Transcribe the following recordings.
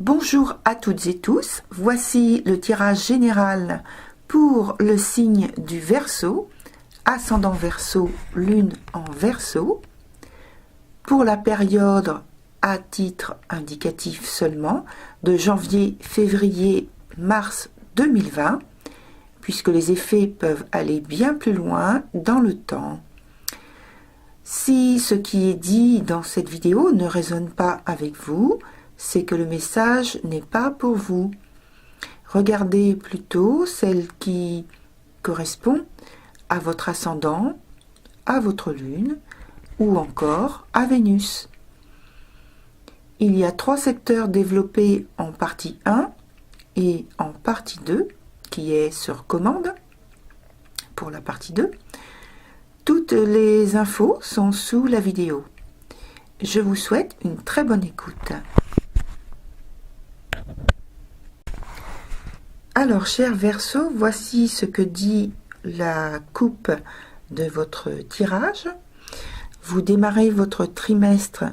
Bonjour à toutes et tous, voici le tirage général pour le signe du Verseau, ascendant Verseau, lune en Verseau, pour la période à titre indicatif seulement, de janvier, février, mars 2020, puisque les effets peuvent aller bien plus loin dans le temps. Si ce qui est dit dans cette vidéo ne résonne pas avec vous, c'est que le message n'est pas pour vous. Regardez plutôt celle qui correspond à votre ascendant, à votre lune ou encore à Vénus. Il y a 3 secteurs développés en partie 1 et en partie 2, qui est sur commande pour la partie 2. Toutes les infos sont sous la vidéo. Je vous souhaite une très bonne écoute. Alors, cher Verseau, voici ce que dit la coupe de votre tirage. Vous démarrez votre trimestre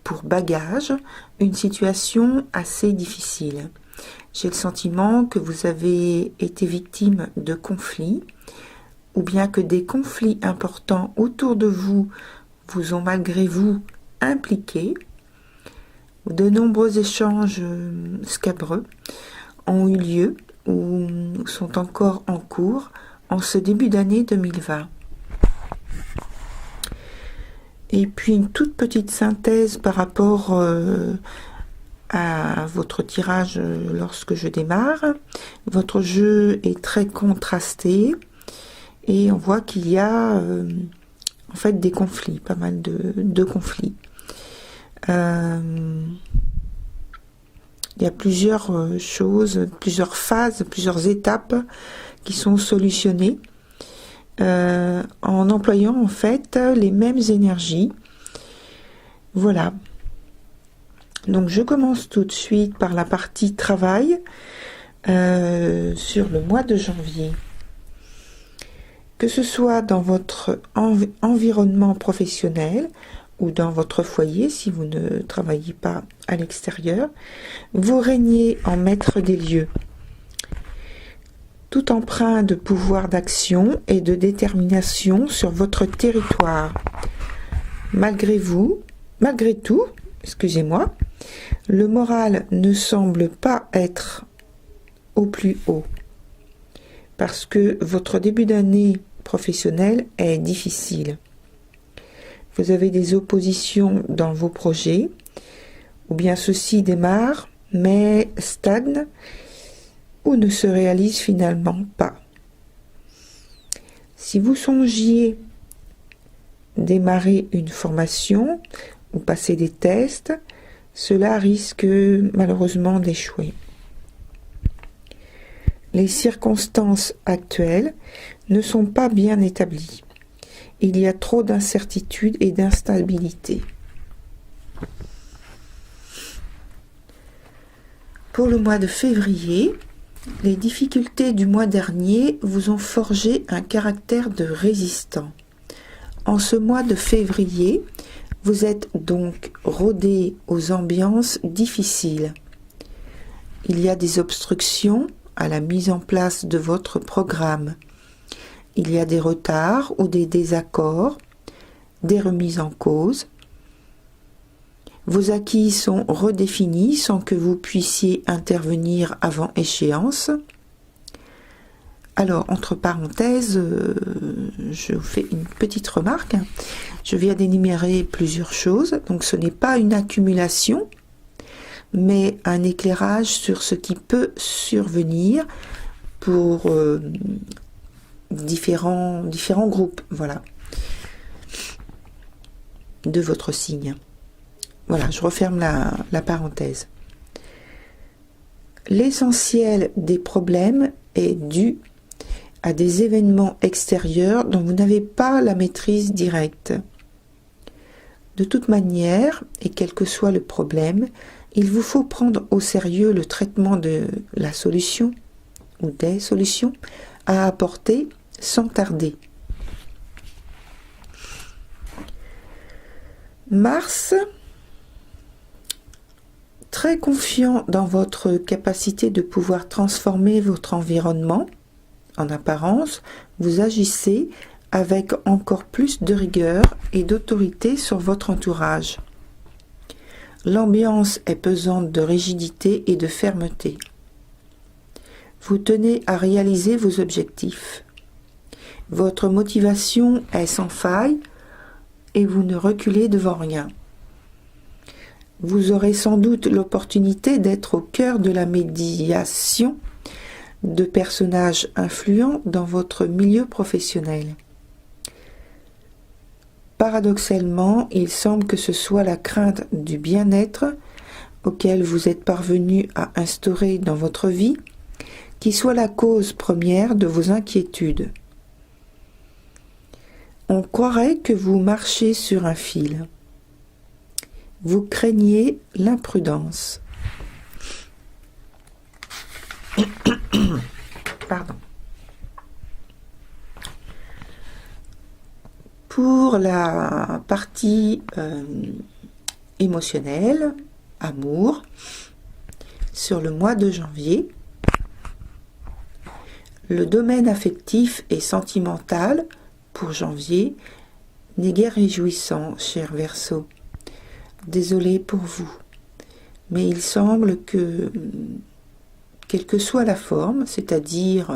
pour bagage, une situation assez difficile. J'ai le sentiment que vous avez été victime de conflits, ou bien que des conflits importants autour de vous vous ont malgré vous impliqué. De nombreux échanges scabreux ont eu lieu ou sont encore en cours en ce début d'année 2020. Et puis une toute petite synthèse par rapport à votre tirage lorsque je démarre. Votre jeu est très contrasté et on voit qu'il y a en fait des conflits, pas mal de conflits. Il y a plusieurs choses, plusieurs phases, plusieurs étapes qui sont solutionnées en employant en fait les mêmes énergies. Voilà. Donc je commence tout de suite par la partie travail sur le mois de janvier. Que ce soit dans votre environnement professionnel ou dans votre foyer, si vous ne travaillez pas à l'extérieur, vous régnez en maître des lieux, tout empreint de pouvoir d'action et de détermination sur votre territoire. Malgré tout, le moral ne semble pas être au plus haut, parce que votre début d'année professionnelle est difficile. Vous avez des oppositions dans vos projets, ou bien ceux-ci démarrent, mais stagnent, ou ne se réalisent finalement pas. Si vous songiez démarrer une formation ou passer des tests, cela risque malheureusement d'échouer. Les circonstances actuelles ne sont pas bien établies. Il y a trop d'incertitudes et d'instabilité. Pour le mois de février, les difficultés du mois dernier vous ont forgé un caractère de résistant. En ce mois de février, vous êtes donc rodé aux ambiances difficiles. Il y a des obstructions à la mise en place de votre programme. Il y a des retards ou des désaccords, des remises en cause. Vos acquis sont redéfinis sans que vous puissiez intervenir avant échéance. Alors, entre parenthèses, je vous fais une petite remarque. Je viens d'énumérer plusieurs choses, donc ce n'est pas une accumulation, mais un éclairage sur ce qui peut survenir pour différents groupes, voilà, de votre signe. Voilà, je referme la parenthèse. L'essentiel des problèmes est dû à des événements extérieurs dont vous n'avez pas la maîtrise directe. De toute manière, et quel que soit le problème, il vous faut prendre au sérieux le traitement de la solution ou des solutions à apporter sans tarder. très confiant dans votre capacité de pouvoir transformer votre environnement. En apparence, vous agissez avec encore plus de rigueur et d'autorité sur votre entourage. L'ambiance est pesante de rigidité et de fermeté. Vous tenez à réaliser vos objectifs. Votre motivation est sans faille et vous ne reculez devant rien. Vous aurez sans doute l'opportunité d'être au cœur de la médiation de personnages influents dans votre milieu professionnel. Paradoxalement, il semble que ce soit la crainte du bien-être auquel vous êtes parvenu à instaurer dans votre vie qui soit la cause première de vos inquiétudes. On croirait que vous marchez sur un fil. Vous craignez l'imprudence. Pardon. Pour la partie émotionnelle, amour, sur le mois de janvier, le domaine affectif et sentimental pour janvier n'est guère réjouissant, cher Verseau. Désolé pour vous, mais il semble que, quelle que soit la forme, c'est-à-dire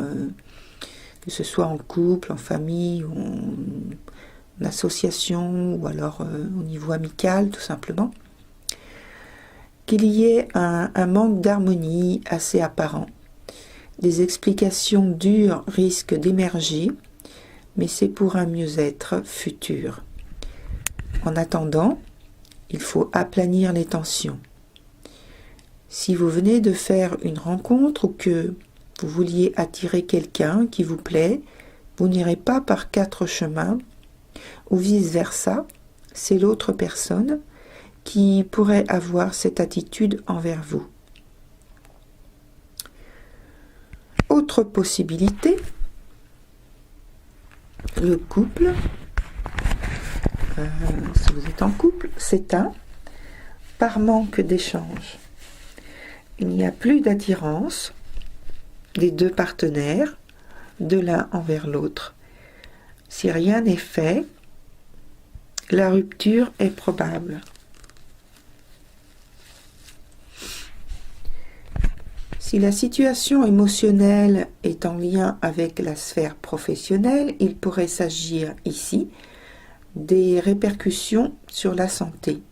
que ce soit en couple, en famille, ou en association, ou alors au niveau amical, tout simplement, qu'il y ait un manque d'harmonie assez apparent. Des explications dures risquent d'émerger, mais c'est pour un mieux-être futur. En attendant, il faut aplanir les tensions. Si vous venez de faire une rencontre ou que vous vouliez attirer quelqu'un qui vous plaît, vous n'irez pas par 4 chemins, ou vice-versa, c'est l'autre personne qui pourrait avoir cette attitude envers vous. Autre possibilité, le couple, si vous êtes en couple, s'éteint par manque d'échange. Il n'y a plus d'attirance des deux partenaires, de l'un envers l'autre. Si rien n'est fait, la rupture est probable. Si la situation émotionnelle est en lien avec la sphère professionnelle, il pourrait s'agir ici des répercussions sur la santé,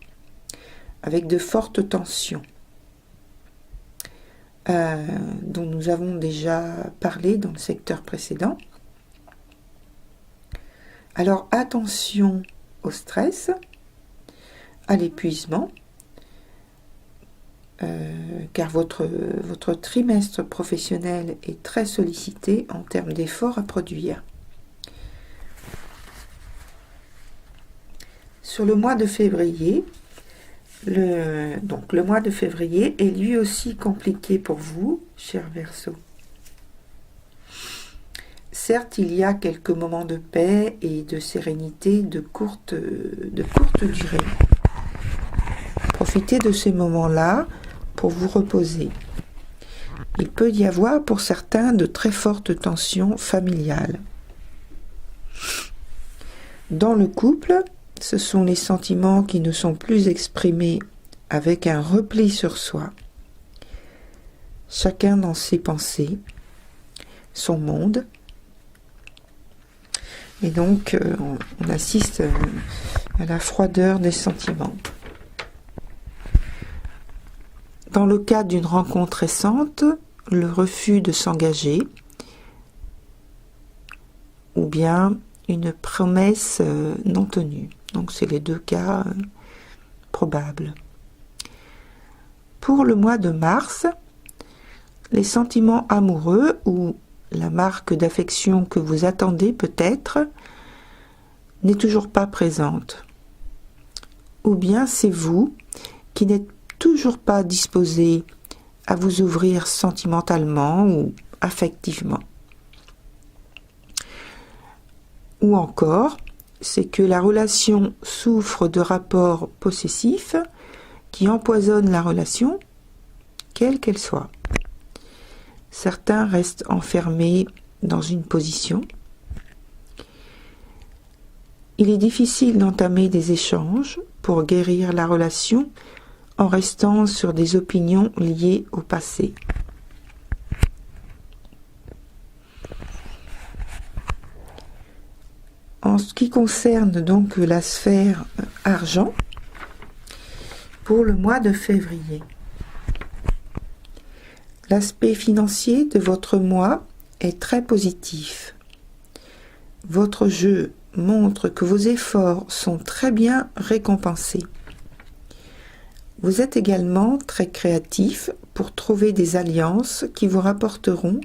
avec de fortes tensions, dont nous avons déjà parlé dans le secteur précédent. Alors attention au stress, à l'épuisement, car votre trimestre professionnel est très sollicité en termes d'efforts à produire. Sur le mois de février, le mois de février est lui aussi compliqué pour vous, cher Verseau. Certes, il y a quelques moments de paix et de sérénité de courte durée. Profitez de ces moments-là pour vous reposer. Il peut y avoir pour certains de très fortes tensions familiales. Dans le couple, ce sont les sentiments qui ne sont plus exprimés avec un repli sur soi. Chacun dans ses pensées, son monde. Et donc, on assiste à la froideur des sentiments. Dans le cas d'une rencontre récente, le refus de s'engager ou bien une promesse non tenue. Donc c'est les deux cas probables. Pour le mois de mars, les sentiments amoureux ou la marque d'affection que vous attendez peut-être n'est toujours pas présente. Ou bien c'est vous qui n'êtes toujours pas disposé à vous ouvrir sentimentalement ou affectivement. Ou encore, c'est que la relation souffre de rapports possessifs qui empoisonnent la relation quelle qu'elle soit. Certains restent enfermés dans une position. Il est difficile d'entamer des échanges pour guérir la relation en restant sur des opinions liées au passé. En ce qui concerne donc la sphère argent, pour le mois de février, l'aspect financier de votre mois est très positif. Votre jeu montre que vos efforts sont très bien récompensés. Vous êtes également très créatif pour trouver des alliances qui vous rapporteront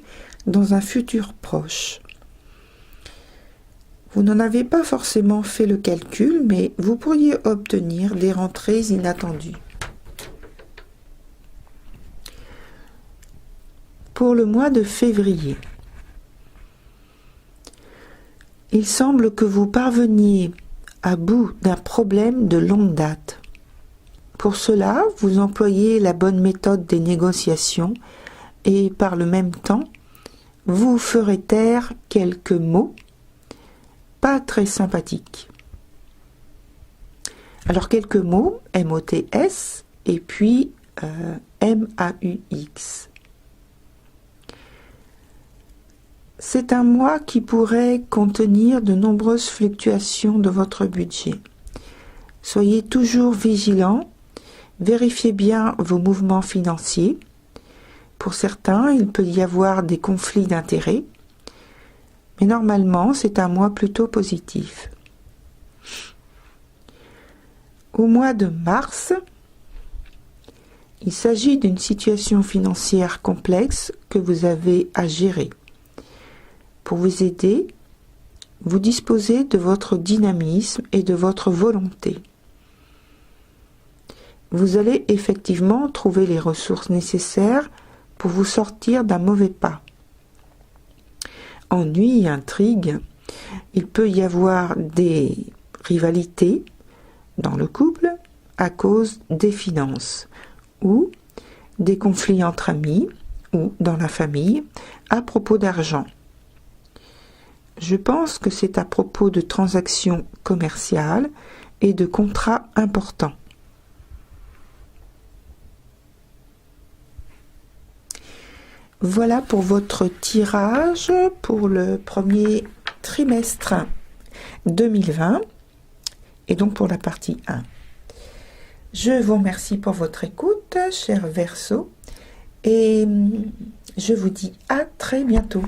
dans un futur proche. Vous n'en avez pas forcément fait le calcul, mais vous pourriez obtenir des rentrées inattendues. Pour le mois de février, il semble que vous parveniez à bout d'un problème de longue date. Pour cela, vous employez la bonne méthode des négociations et par le même temps, vous ferez taire quelques mots pas très sympathiques. Alors quelques mots, M-O-T-S et puis M-A-U-X. C'est un mois qui pourrait contenir de nombreuses fluctuations de votre budget. Soyez toujours vigilant, vérifiez bien vos mouvements financiers. Pour certains, il peut y avoir des conflits d'intérêts, mais normalement, c'est un mois plutôt positif. Au mois de mars, il s'agit d'une situation financière complexe que vous avez à gérer. Pour vous aider, vous disposez de votre dynamisme et de votre volonté. Vous allez effectivement trouver les ressources nécessaires pour vous sortir d'un mauvais pas. Ennui, intrigue, il peut y avoir des rivalités dans le couple à cause des finances ou des conflits entre amis ou dans la famille à propos d'argent. Je pense que c'est à propos de transactions commerciales et de contrats importants. Voilà pour votre tirage pour le premier trimestre 2020 et donc pour la partie 1. Je vous remercie pour votre écoute, cher Verseau, et je vous dis à très bientôt.